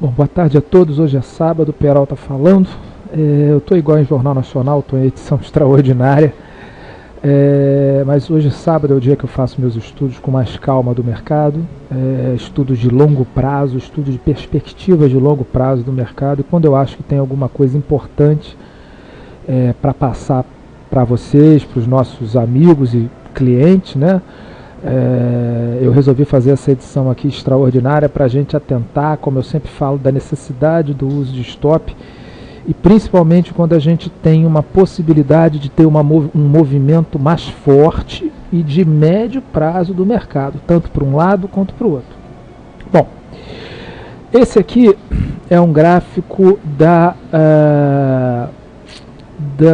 Bom, boa tarde a todos. Hoje é sábado, o Peralta falando. Eu estou igual em Jornal Nacional, estou em edição extraordinária. Mas hoje, sábado, é o dia que eu faço meus estudos com mais calma do mercado. Estudos de longo prazo, estudos de perspectivas de longo prazo do mercado. E quando eu acho que tem alguma coisa importante para passar para vocês, para os nossos amigos e clientes, né? Eu resolvi fazer essa edição aqui extraordinária para a gente atentar, como eu sempre falo, da necessidade do uso de stop e principalmente quando a gente tem uma possibilidade de ter um movimento mais forte e de médio prazo do mercado, tanto para um lado quanto para o outro. Bom, esse aqui é um gráfico da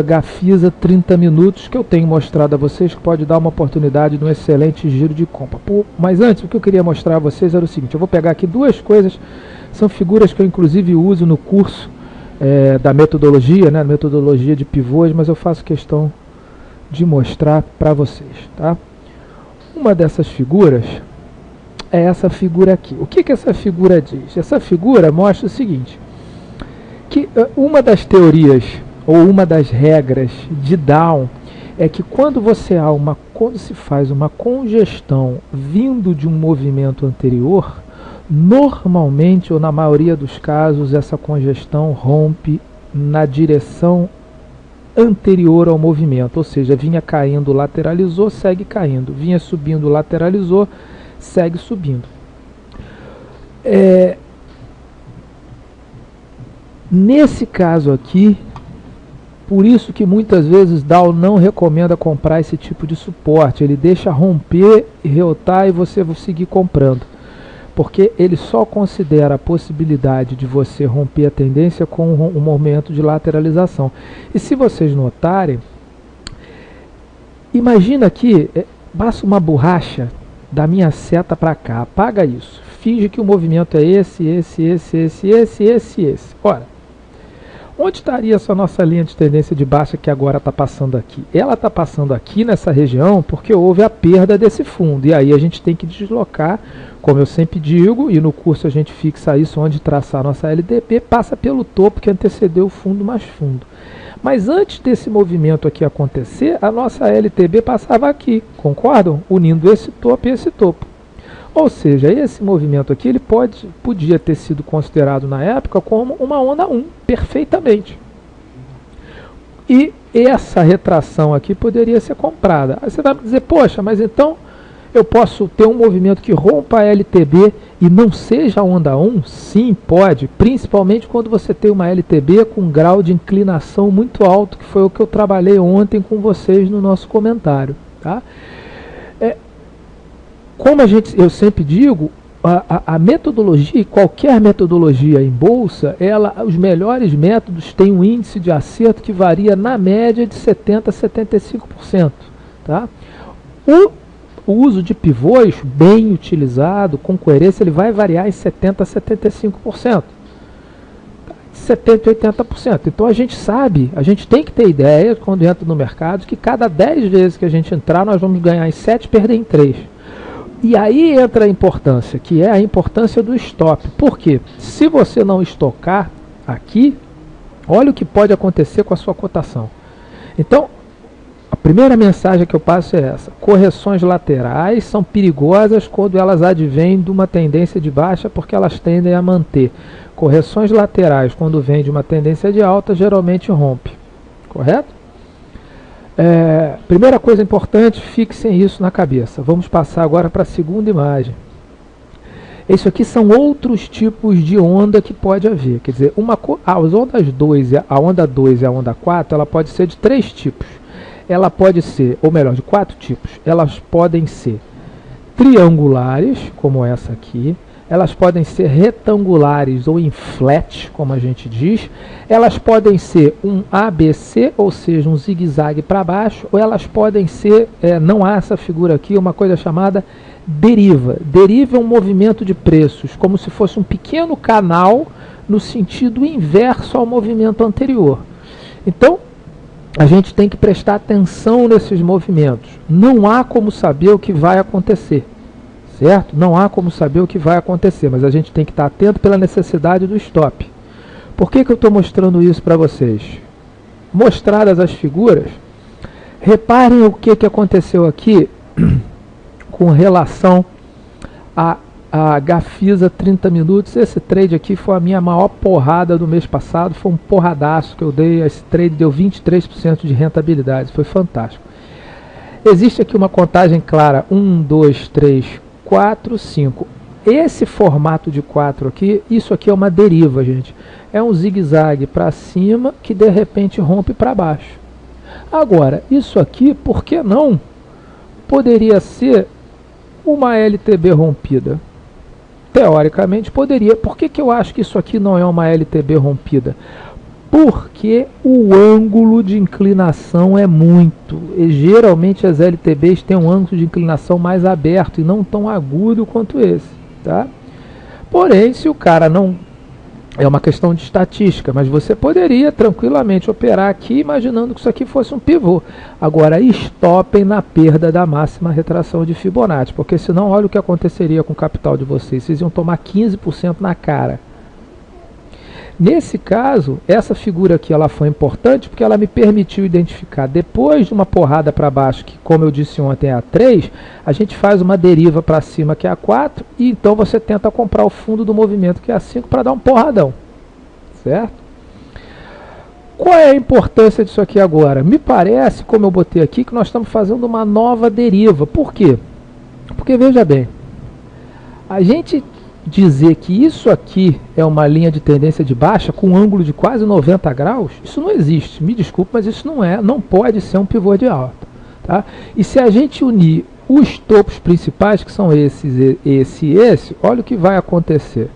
Gafisa 30 minutos que eu tenho mostrado a vocês, que pode dar uma oportunidade de um excelente giro de compra. Mas antes, o que eu queria mostrar a vocês era o seguinte: eu vou pegar aqui duas coisas, são figuras que eu inclusive uso no curso da metodologia, né, metodologia de pivôs, mas eu faço questão de mostrar para vocês, tá? Uma dessas figuras é essa figura aqui. O que essa figura diz? Essa figura mostra o seguinte, que uma das teorias ou uma das regras de Down é que quando se faz uma congestão vindo de um movimento anterior, normalmente ou na maioria dos casos essa congestão rompe na direção anterior ao movimento, ou seja, vinha caindo, lateralizou, segue caindo, vinha subindo, lateralizou, segue subindo. Nesse caso aqui, por isso que muitas vezes Dow não recomenda comprar esse tipo de suporte. Ele deixa romper e reotar e você vai seguir comprando. Porque ele só considera a possibilidade de você romper a tendência com um momento de lateralização. E se vocês notarem, imagina aqui, passa uma borracha da minha seta para cá. Apaga isso. Finge que o movimento é esse. Ora, onde estaria essa nossa linha de tendência de baixa que agora está passando aqui? Ela está passando aqui nessa região porque houve a perda desse fundo. E aí a gente tem que deslocar, como eu sempre digo, e no curso a gente fixa isso, onde traçar nossa LTP, passa pelo topo que antecedeu o fundo mais fundo. Mas antes desse movimento aqui acontecer, a nossa LTB passava aqui, concordam? Unindo esse topo e esse topo. Ou seja, esse movimento aqui ele podia ter sido considerado na época como uma onda 1, perfeitamente. E essa retração aqui poderia ser comprada. Aí você vai me dizer, poxa, mas então eu posso ter um movimento que rompa a LTB e não seja a onda 1? Sim, pode, principalmente quando você tem uma LTB com um grau de inclinação muito alto, que foi o que eu trabalhei ontem com vocês no nosso comentário, tá? Como eu sempre digo, a metodologia, qualquer metodologia em bolsa, os melhores métodos têm um índice de acerto que varia na média de 70% a 75%. Tá? O uso de pivôs, bem utilizado, com coerência, ele vai variar em 70% a 75%. 70% a 80%. Então a gente sabe, a gente tem que ter ideia, quando entra no mercado, que cada 10 vezes que a gente entrar, nós vamos ganhar em 7 e perder em 3. E aí entra a importância, que é a importância do stop. Por quê? Se você não estocar aqui, olha o que pode acontecer com a sua cotação. Então, a primeira mensagem que eu passo é essa: correções laterais são perigosas quando elas advêm de uma tendência de baixa, porque elas tendem a manter. Correções laterais, quando vem de uma tendência de alta, geralmente rompe. Correto? Primeira coisa importante, fixem isso na cabeça. Vamos passar agora para a segunda imagem. Isso aqui são outros tipos de onda que pode haver. Quer dizer, as ondas 2, a onda 2 e a onda 4, ela pode ser de 3 tipos. Ela pode ser, ou melhor, de 4 tipos. Elas podem ser triangulares, como essa aqui. Elas podem ser retangulares ou em flat, como a gente diz. Elas podem ser um ABC, ou seja, um zigue-zague para baixo, ou elas podem ser, não há essa figura aqui, uma coisa chamada deriva. Deriva é um movimento de preços, como se fosse um pequeno canal no sentido inverso ao movimento anterior. Então, a gente tem que prestar atenção nesses movimentos. Não há como saber o que vai acontecer. certo? Não há como saber o que vai acontecer, mas a gente tem que estar atento pela necessidade do stop. Por que eu estou mostrando isso para vocês? Mostradas as figuras, reparem o que aconteceu aqui com relação a Gafisa 30 minutos. Esse trade aqui foi a minha maior porrada do mês passado, foi um porradaço que eu dei. Esse trade deu 23% de rentabilidade, foi fantástico. Existe aqui uma contagem clara, 1, 2, 3, 4, 5. Esse formato de 4 aqui, isso aqui é uma deriva, gente. É um zigue-zague para cima que de repente rompe para baixo. Agora, isso aqui, por que não? Poderia ser uma LTB rompida. Teoricamente poderia. Por que eu acho que isso aqui não é uma LTB rompida? Porque o ângulo de inclinação é muito. E geralmente as LTBs têm um ângulo de inclinação mais aberto e não tão agudo quanto esse. Tá? Porém, se o cara não... É uma questão de estatística, mas você poderia tranquilamente operar aqui imaginando que isso aqui fosse um pivô. Agora, estopem na perda da máxima retração de Fibonacci, porque senão olha o que aconteceria com o capital de vocês. Vocês iam tomar 15% na cara. Nesse caso, essa figura aqui ela foi importante porque ela me permitiu identificar, depois de uma porrada para baixo, que como eu disse ontem é a 3, a gente faz uma deriva para cima que é a 4, e então você tenta comprar o fundo do movimento que é a 5 para dar um porradão, certo? Qual é a importância disso aqui agora? Me parece, como eu botei aqui, que nós estamos fazendo uma nova deriva. Por quê? Porque veja bem, a gente dizer que isso aqui é uma linha de tendência de baixa com um ângulo de quase 90 graus, isso não existe. Me desculpe, mas isso não pode ser um pivô de alta. Tá? E se a gente unir os topos principais, que são esse e esse, olha o que vai acontecer.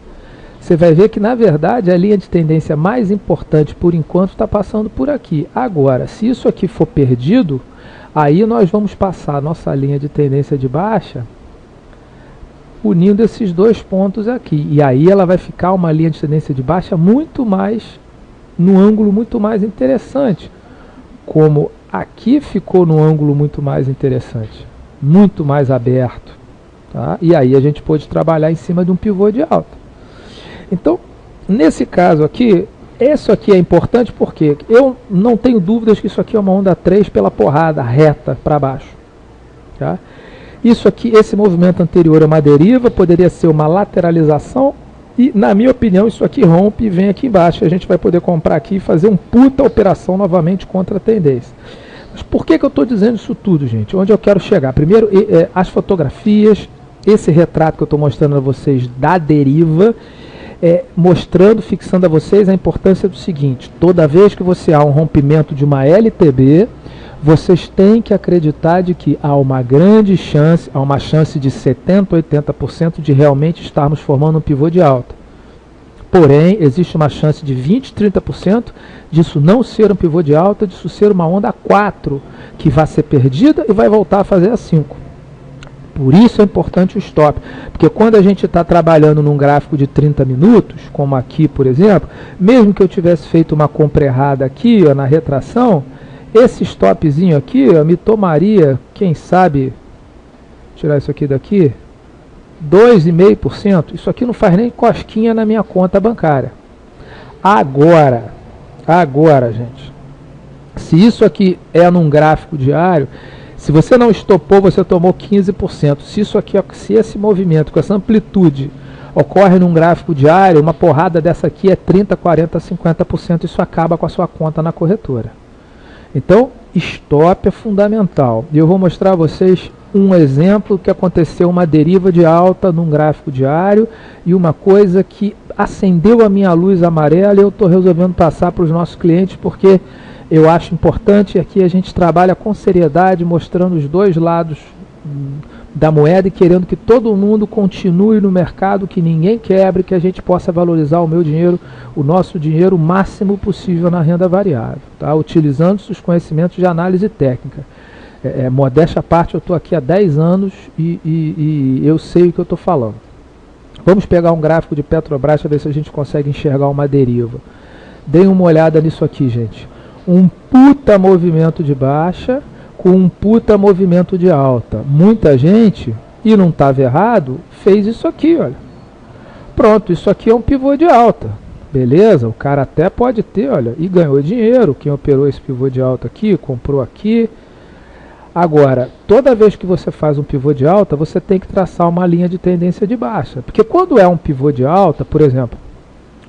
Você vai ver que, na verdade, a linha de tendência mais importante, por enquanto, está passando por aqui. Agora, se isso aqui for perdido, aí nós vamos passar a nossa linha de tendência de baixa unindo esses dois pontos aqui. E aí ela vai ficar uma linha de tendência de baixa muito mais, num ângulo muito mais interessante. Como aqui ficou num ângulo muito mais interessante, muito mais aberto. Tá? E aí a gente pode trabalhar em cima de um pivô de alta. Então, nesse caso aqui, isso aqui é importante porque eu não tenho dúvidas que isso aqui é uma onda 3 pela porrada reta para baixo. Tá? Isso aqui, esse movimento anterior é uma deriva, poderia ser uma lateralização e, na minha opinião, isso aqui rompe e vem aqui embaixo. A gente vai poder comprar aqui e fazer um puta operação novamente contra a tendência. Mas por que eu estou dizendo isso tudo, gente? Onde eu quero chegar? Primeiro, as fotografias, esse retrato que eu estou mostrando a vocês da deriva, mostrando, fixando a vocês a importância do seguinte: toda vez que você há um rompimento de uma LTB, vocês têm que acreditar de que há uma grande chance, há uma chance de 70%, 80% de realmente estarmos formando um pivô de alta. Porém, existe uma chance de 20%, 30% disso não ser um pivô de alta, disso ser uma onda 4, que vai ser perdida e vai voltar a fazer a 5. Por isso é importante o stop, porque quando a gente está trabalhando num gráfico de 30 minutos, como aqui, por exemplo, mesmo que eu tivesse feito uma compra errada aqui, ó, na retração, esse stopzinho aqui, ó, me tomaria, quem sabe, tirar isso aqui daqui, 2,5%. Isso aqui não faz nem cosquinha na minha conta bancária. Agora, gente, se isso aqui é num gráfico diário, se você não estopou, você tomou 15%. Se isso aqui, se esse movimento com essa amplitude ocorre num gráfico diário, uma porrada dessa aqui é 30%, 40%, 50%. Isso acaba com a sua conta na corretora. Então, stop é fundamental. E eu vou mostrar a vocês um exemplo que aconteceu, uma deriva de alta num gráfico diário e uma coisa que acendeu a minha luz amarela e eu estou resolvendo passar para os nossos clientes porque eu acho importante. Aqui a gente trabalha com seriedade, mostrando os dois lados da moeda e querendo que todo mundo continue no mercado, que ninguém quebre, que a gente possa valorizar o meu dinheiro, o nosso dinheiro, o máximo possível na renda variável, tá? Utilizando os conhecimentos de análise técnica. Modéstia à parte, eu estou aqui há 10 anos e eu sei o que eu estou falando. Vamos pegar um gráfico de Petrobras para ver se a gente consegue enxergar uma deriva. Deem uma olhada nisso aqui, gente. Um puta movimento de baixa com um puta movimento de alta. Muita gente e não estava errado, fez isso aqui, olha. Pronto, isso aqui é um pivô de alta. Beleza? O cara até pode ter, olha, e ganhou dinheiro. Quem operou esse pivô de alta aqui, comprou aqui. Agora, toda vez que você faz um pivô de alta, você tem que traçar uma linha de tendência de baixa. Porque quando é um pivô de alta, por exemplo,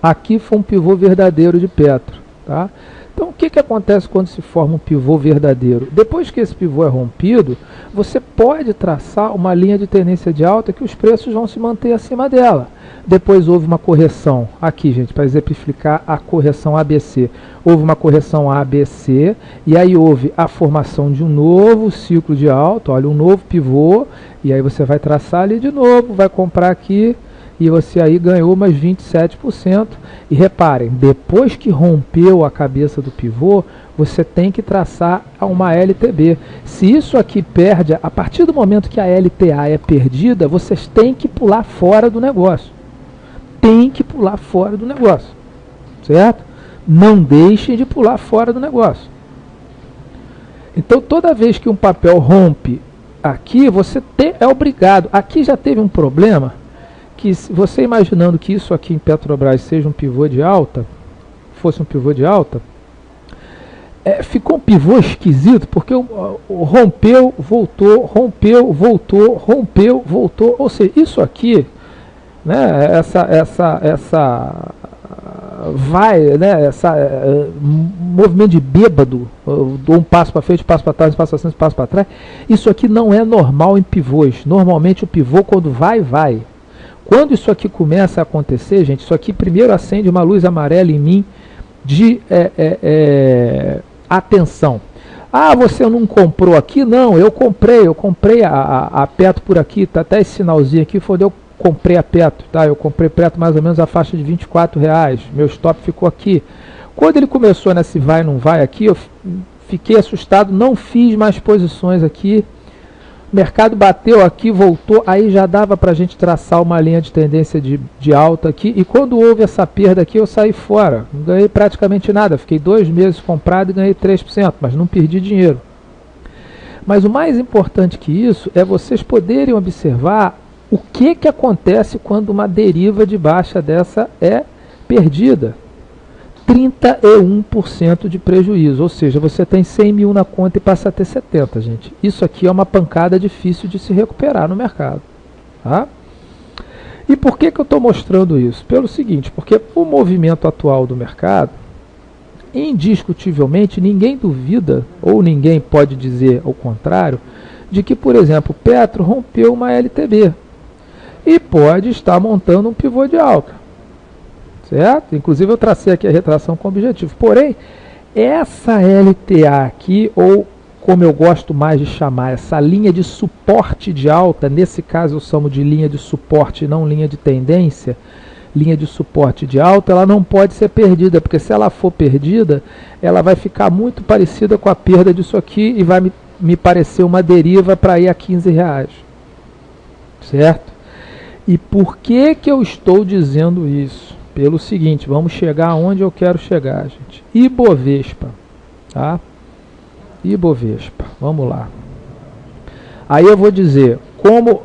aqui foi um pivô verdadeiro de Petro, tá? Então, o que acontece quando se forma um pivô verdadeiro? Depois que esse pivô é rompido, você pode traçar uma linha de tendência de alta que os preços vão se manter acima dela. Depois houve uma correção, aqui, gente, para exemplificar a correção ABC. Houve uma correção ABC, e aí houve a formação de um novo ciclo de alta, olha, um novo pivô, e aí você vai traçar ali de novo, vai comprar aqui, e você aí ganhou mais 27%. E reparem, depois que rompeu a cabeça do pivô, você tem que traçar uma LTB. Se isso aqui perde, a partir do momento que a LTA é perdida, vocês têm que pular fora do negócio. Tem que pular fora do negócio. Certo? Não deixem de pular fora do negócio. Então, toda vez que um papel rompe aqui, você é obrigado. Aqui já teve um problema, que você imaginando que isso aqui em Petrobras seja um pivô de alta, fosse um pivô de alta, ficou um pivô esquisito, porque rompeu, voltou, rompeu, voltou, rompeu, voltou. Ou seja, isso aqui, né, movimento de bêbado, dou um passo para frente, um passo para trás, um passo para frente, um passo para trás, isso aqui não é normal em pivôs. Normalmente o pivô, quando vai. Quando isso aqui começa a acontecer, gente, isso aqui primeiro acende uma luz amarela em mim de atenção. Ah, você não comprou aqui? Não, eu comprei a Petro por aqui, tá até esse sinalzinho aqui, foi onde eu comprei a Petro, tá? Eu comprei Petro mais ou menos a faixa de R$24, meu stop ficou aqui. Quando ele começou nesse vai não vai aqui, eu fiquei assustado, não fiz mais posições aqui. O mercado bateu aqui, voltou, aí já dava para a gente traçar uma linha de tendência de alta aqui, e quando houve essa perda aqui, eu saí fora, não ganhei praticamente nada, fiquei 2 meses comprado e ganhei 3%, mas não perdi dinheiro. Mas o mais importante que isso é vocês poderem observar o que acontece quando uma deriva de baixa dessa é perdida. 31% de prejuízo, ou seja, você tem 100 mil na conta e passa a ter 70, gente. Isso aqui é uma pancada difícil de se recuperar no mercado. Tá? E por que eu estou mostrando isso? Pelo seguinte, porque o movimento atual do mercado, indiscutivelmente, ninguém duvida, ou ninguém pode dizer ao contrário, de que, por exemplo, Petro rompeu uma LTB e pode estar montando um pivô de alta. Certo? Inclusive eu tracei aqui a retração com objetivo. Porém, essa LTA aqui, ou como eu gosto mais de chamar, essa linha de suporte de alta, nesse caso eu chamo de linha de suporte e não linha de tendência, linha de suporte de alta, ela não pode ser perdida, porque se ela for perdida, ela vai ficar muito parecida com a perda disso aqui e vai me parecer uma deriva para ir a R$15. Certo? E por que eu estou dizendo isso? Pelo seguinte, vamos chegar aonde eu quero chegar, gente. Ibovespa, tá? Ibovespa, vamos lá. Aí eu vou dizer, como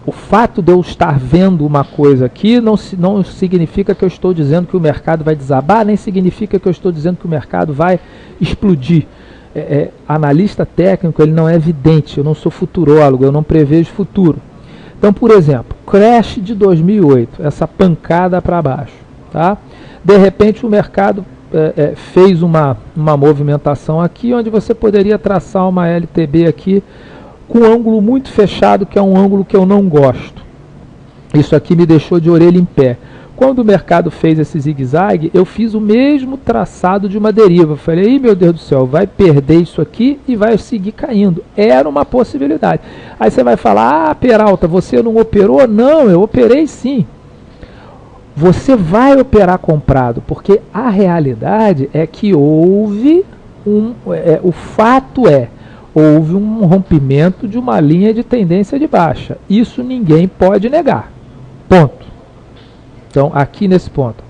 o fato de eu estar vendo uma coisa aqui não significa que eu estou dizendo que o mercado vai desabar, nem significa que eu estou dizendo que o mercado vai explodir. Analista técnico, ele não é vidente, eu não sou futurólogo, eu não prevejo futuro. Então, por exemplo, crash de 2008, essa pancada para baixo. Tá? De repente, o mercado fez uma movimentação aqui, onde você poderia traçar uma LTB aqui com um ângulo muito fechado, que é um ângulo que eu não gosto. Isso aqui me deixou de orelha em pé. Quando o mercado fez esse zigue-zague, eu fiz o mesmo traçado de uma deriva. Falei, ih, meu Deus do céu, vai perder isso aqui e vai seguir caindo. Era uma possibilidade. Aí você vai falar, ah, Peralta, você não operou? Não, eu operei sim. Você vai operar comprado, porque a realidade é que houve o fato houve um rompimento de uma linha de tendência de baixa. Isso ninguém pode negar. Ponto. Então, aqui nesse ponto,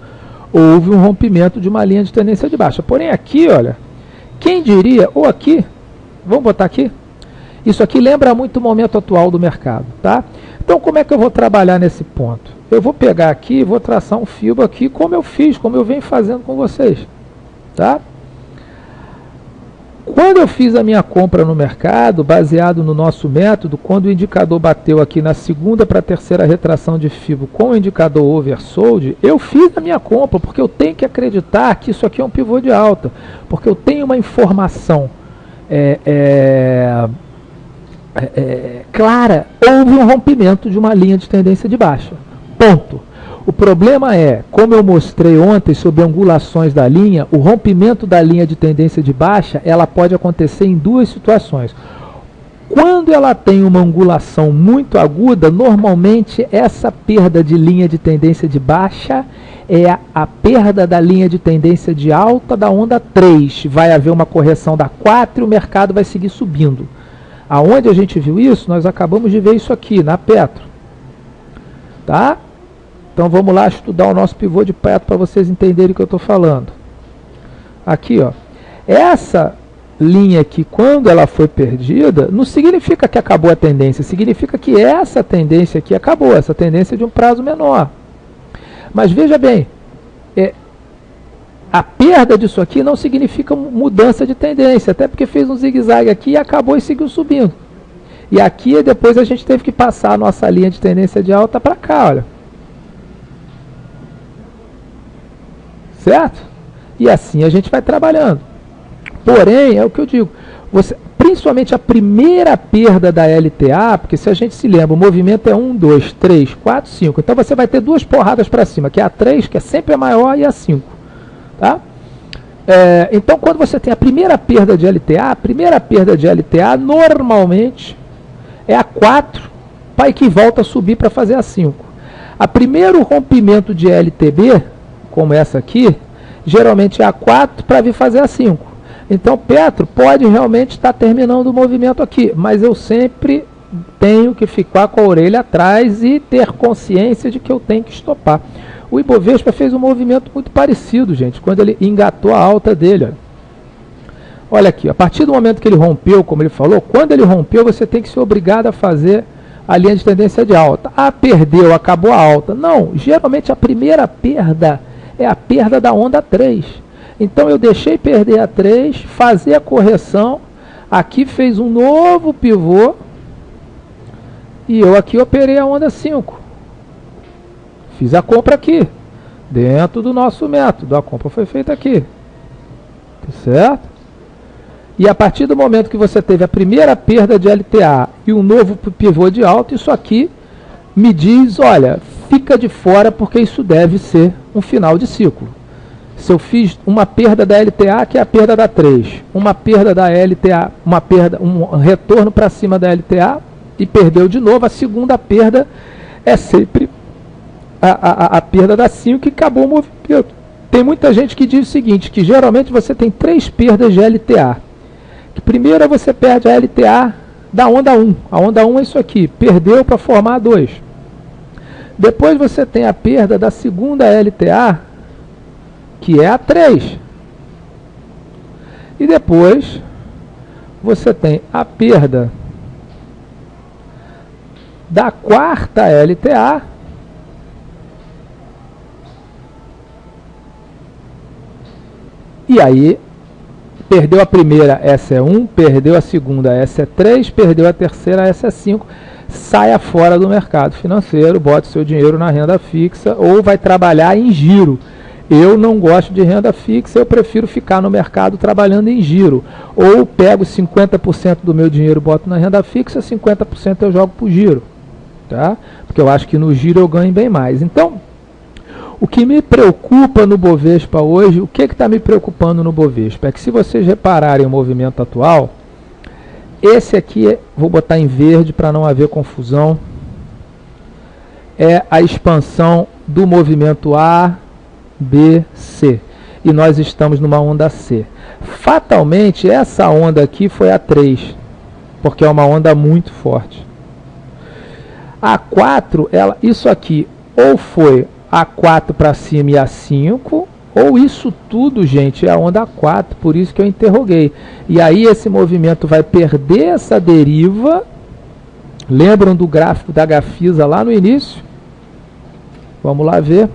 houve um rompimento de uma linha de tendência de baixa. Porém, aqui, olha, quem diria, ou aqui, vamos botar aqui, Isso aqui lembra muito o momento atual do mercado, tá? Então, como é que eu vou trabalhar nesse ponto? Eu vou pegar aqui e vou traçar um fio aqui, como eu fiz, como eu venho fazendo com vocês, tá? Quando eu fiz a minha compra no mercado, baseado no nosso método, quando o indicador bateu aqui na segunda para a terceira retração de FIBO com o indicador oversold, eu fiz a minha compra, porque eu tenho que acreditar que isso aqui é um pivô de alta, porque eu tenho uma informação clara, houve um rompimento de uma linha de tendência de baixa. Ponto. O problema é, como eu mostrei ontem sobre angulações da linha, o rompimento da linha de tendência de baixa, ela pode acontecer em duas situações. Quando ela tem uma angulação muito aguda, normalmente essa perda de linha de tendência de baixa é a perda da linha de tendência de alta da onda 3. Vai haver uma correção da 4 e o mercado vai seguir subindo. Aonde a gente viu isso? Nós acabamos de ver isso aqui, na Petro. Tá? Então vamos lá estudar o nosso pivô de Petro para vocês entenderem o que eu estou falando. Aqui, ó. Essa linha aqui, quando ela foi perdida, não significa que acabou a tendência, significa que essa tendência aqui acabou, essa tendência de um prazo menor. Mas veja bem, a perda disso aqui não significa mudança de tendência, até porque fez um zigue-zague aqui e acabou e seguiu subindo. E aqui depois a gente teve que passar a nossa linha de tendência de alta para cá, olha. Certo? E assim a gente vai trabalhando. Porém, é o que eu digo, principalmente a primeira perda da LTA, porque se a gente se lembra, o movimento é 1, 2, 3, 4, 5. Então você vai ter duas porradas para cima, que é a 3, que é sempre a maior, e a 5. Tá? Então quando você tem a primeira perda de LTA, normalmente é a 4, para que volta a subir para fazer a 5. A primeiro rompimento de LTB, como essa aqui, geralmente é a 4 para vir fazer a 5. Então Petro pode realmente estar terminando o movimento aqui, mas eu sempre tenho que ficar com a orelha atrás e ter consciência de que eu tenho que estopar. O Ibovespa fez um movimento muito parecido, gente, quando ele engatou a alta dele. Olha aqui, a partir do momento que ele rompeu, como ele falou, quando ele rompeu, você tem que ser obrigado a fazer a linha de tendência de alta. Ah, perdeu, acabou a alta. Não, geralmente a primeira perda é a perda da onda 3. Então eu deixei perder a 3, fazer a correção, aqui fez um novo pivô, e eu aqui operei a onda 5. Fiz a compra aqui, dentro do nosso método, a compra foi feita aqui. Tá certo? E a partir do momento que você teve a primeira perda de LTA e um novo pivô de alta, isso aqui me diz, olha, fica de fora porque isso deve ser um final de ciclo. Se eu fiz uma perda da LTA, que é a perda da 3, uma perda da LTA, um retorno para cima da LTA e perdeu de novo, a segunda perda é sempre a perda da 5 que acabou o movimento. Tem muita gente que diz o seguinte, que geralmente você tem 3 perdas de LTA. Que primeiro você perde a LTA da onda 1. A onda 1 é isso aqui, perdeu para formar a 2. Depois você tem a perda da segunda LTA, que é a 3. E depois você tem a perda da quarta LTA, e aí perdeu a primeira, essa é 1, perdeu a segunda, essa é 3, perdeu a terceira, essa é 5, saia fora do mercado financeiro, bote seu dinheiro na renda fixa ou vai trabalhar em giro. Eu não gosto de renda fixa, eu prefiro ficar no mercado trabalhando em giro. Ou pego 50% do meu dinheiro, boto na renda fixa, 50% eu jogo para o giro. Tá? Porque eu acho que no giro eu ganho bem mais. Então, o que me preocupa no Bovespa hoje, o que está me preocupando no Bovespa? É que se vocês repararem o movimento atual, esse aqui, vou botar em verde para não haver confusão, é a expansão do movimento A, B, C. E nós estamos numa onda C. Fatalmente, essa onda aqui foi a 3, porque é uma onda muito forte. A 4, isso aqui, ou foi A4 para cima e A5, Ou isso tudo, gente, é a onda 4, por isso que eu interroguei. E aí esse movimento vai perder essa deriva. Lembram do gráfico da Gafisa lá no início? Vamos lá ver.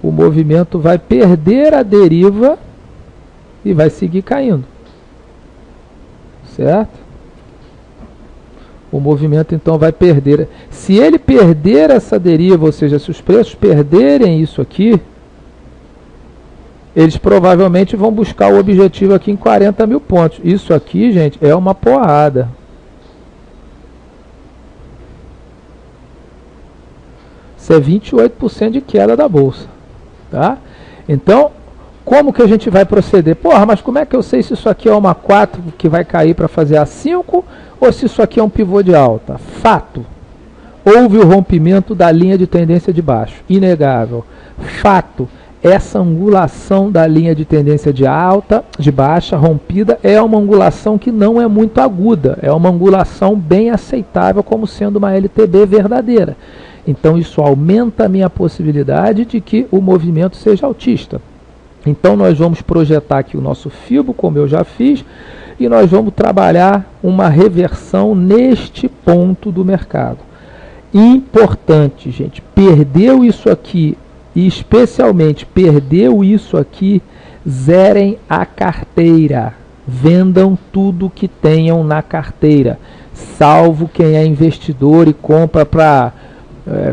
O movimento vai perder a deriva e vai seguir caindo. Certo? O movimento então vai perder. Se ele perder essa deriva, ou seja, se os preços perderem isso aqui, eles provavelmente vão buscar o objetivo aqui em 40 mil pontos. Isso aqui, gente, é uma porrada. Isso é 28% de queda da bolsa. Tá? Então, como que a gente vai proceder? Porra, mas como é que eu sei se isso aqui é uma 4 que vai cair para fazer a 5 ou se isso aqui é um pivô de alta? Fato. Houve o rompimento da linha de tendência de baixo. Inegável. Fato. Essa angulação da linha de tendência de alta, de baixa, rompida, é uma angulação que não é muito aguda. É uma angulação bem aceitável como sendo uma LTB verdadeira. Então isso aumenta a minha possibilidade de que o movimento seja altista. Então nós vamos projetar aqui o nosso FIBO, como eu já fiz, e nós vamos trabalhar uma reversão neste ponto do mercado. Importante, gente, perdeu isso aqui, e especialmente perdeu isso aqui, zerem a carteira. Vendam tudo que tenham na carteira, salvo quem é investidor e compra para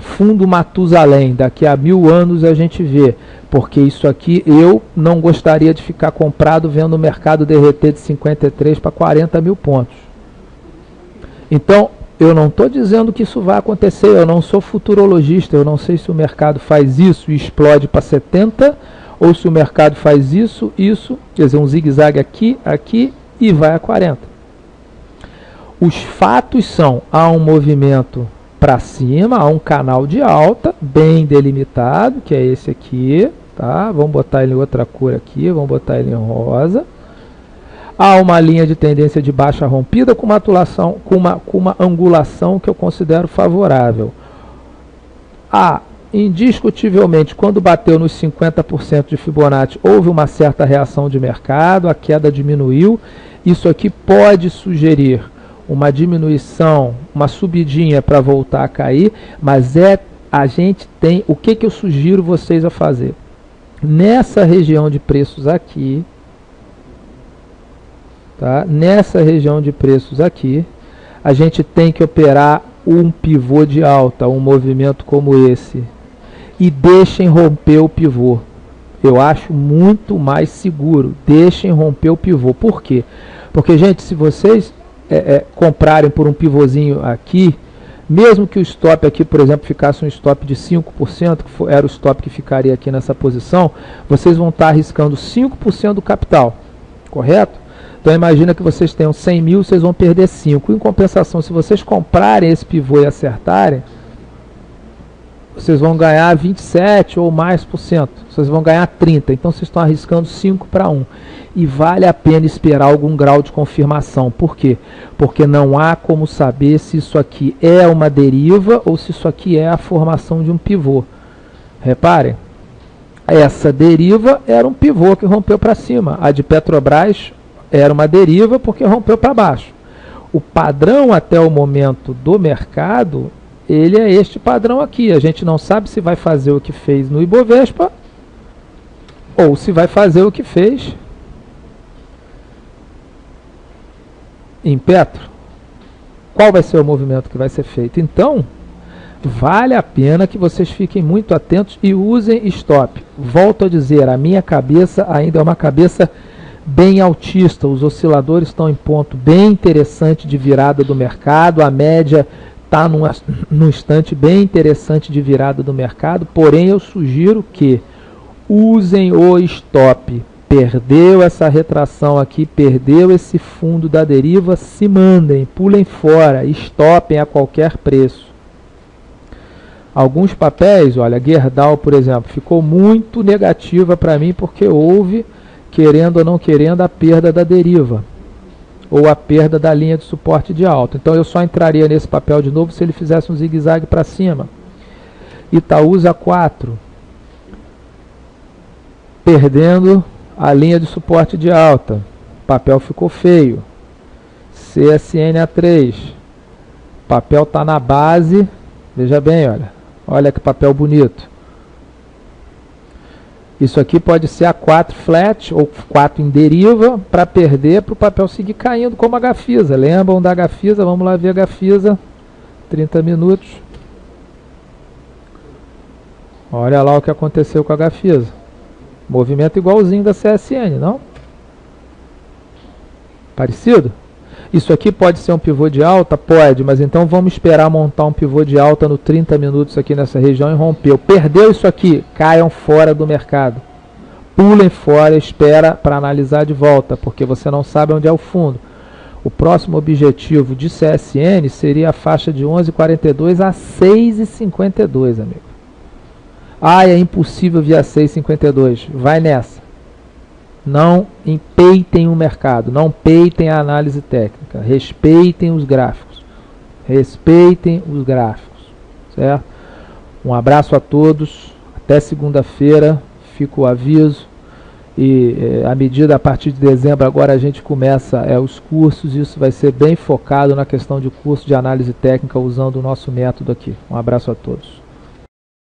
fundo Matusalém. Daqui a 1000 anos a gente vê, porque isso aqui eu não gostaria de ficar comprado vendo o mercado derreter de 53 para 40 mil pontos. Então, eu não estou dizendo que isso vai acontecer, eu não sou futurologista, eu não sei se o mercado faz isso e explode para 70, ou se o mercado faz isso, quer dizer, um zigue-zague aqui, aqui e vai a 40. Os fatos são, há um movimento para cima, há um canal de alta bem delimitado, que é esse aqui, tá? Vamos botar ele em outra cor aqui, vamos botar ele em rosa. Há uma linha de tendência de baixa rompida com uma angulação que eu considero favorável. Indiscutivelmente, quando bateu nos 50% de Fibonacci, houve uma certa reação de mercado, a queda diminuiu. Isso aqui pode sugerir uma diminuição, uma subidinha para voltar a cair, mas a gente tem, o que eu sugiro vocês a fazer? Nessa região de preços aqui, tá? Nessa região de preços aqui, a gente tem que operar um pivô de alta, um movimento como esse, e deixem romper o pivô. Eu acho muito mais seguro, deixem romper o pivô. Por quê? Porque, gente, se vocês comprarem por um pivôzinho aqui, mesmo que o stop aqui, por exemplo, ficasse um stop de 5%, que era o stop que ficaria aqui nessa posição, vocês vão estar arriscando 5% do capital, correto? Então imagina que vocês tenham 100 mil, vocês vão perder 5. Em compensação, se vocês comprarem esse pivô e acertarem, vocês vão ganhar 27 ou mais por cento. Vocês vão ganhar 30. Então vocês estão arriscando 5 para 1. E vale a pena esperar algum grau de confirmação. Por quê? Porque não há como saber se isso aqui é uma deriva ou se isso aqui é a formação de um pivô. Reparem, essa deriva era um pivô que rompeu para cima. A de Petrobras era uma deriva porque rompeu para baixo. O padrão até o momento do mercado, ele é este padrão aqui. A gente não sabe se vai fazer o que fez no Ibovespa ou se vai fazer o que fez em Petro. Qual vai ser o movimento que vai ser feito? Então, vale a pena que vocês fiquem muito atentos e usem stop. Volto a dizer, a minha cabeça ainda é uma cabeça bem altista. Os osciladores estão em ponto bem interessante de virada do mercado. A média está num instante bem interessante de virada do mercado. Porém, eu sugiro que usem o stop. Perdeu essa retração aqui, perdeu esse fundo da deriva, se mandem, pulem fora, stopem a qualquer preço. Alguns papéis, olha, Gerdau, por exemplo, ficou muito negativa para mim porque houve, querendo ou não querendo, a perda da deriva ou a perda da linha de suporte de alta. Então eu só entraria nesse papel de novo se ele fizesse um zigue-zague para cima. Itaúsa 4. perdendo a linha de suporte de alta. O papel ficou feio. CSN A3. O papel está na base. Veja bem, olha. Olha que papel bonito. Isso aqui pode ser A4 flat ou 4 em deriva para perder, para o papel seguir caindo como a Gafisa. Lembram da Gafisa? Vamos lá ver a Gafisa. 30 minutos. Olha lá o que aconteceu com a Gafisa. Movimento igualzinho da CSN, não? Parecido? Isso aqui pode ser um pivô de alta? Pode, mas então vamos esperar montar um pivô de alta no 30 minutos aqui nessa região e rompeu. Perdeu isso aqui, caiam fora do mercado. Pulem fora, espera para analisar de volta, porque você não sabe onde é o fundo. O próximo objetivo de CSN seria a faixa de 11,42 a 6,52, amigo. Ah, é impossível via 6,52. Vai nessa. Não empeitem o mercado, não peitem a análise técnica, respeitem os gráficos, certo? Um abraço a todos, até segunda-feira, fica o aviso, e a partir de dezembro agora a gente começa os cursos, isso vai ser bem focado na questão de curso de análise técnica usando o nosso método aqui. Um abraço a todos.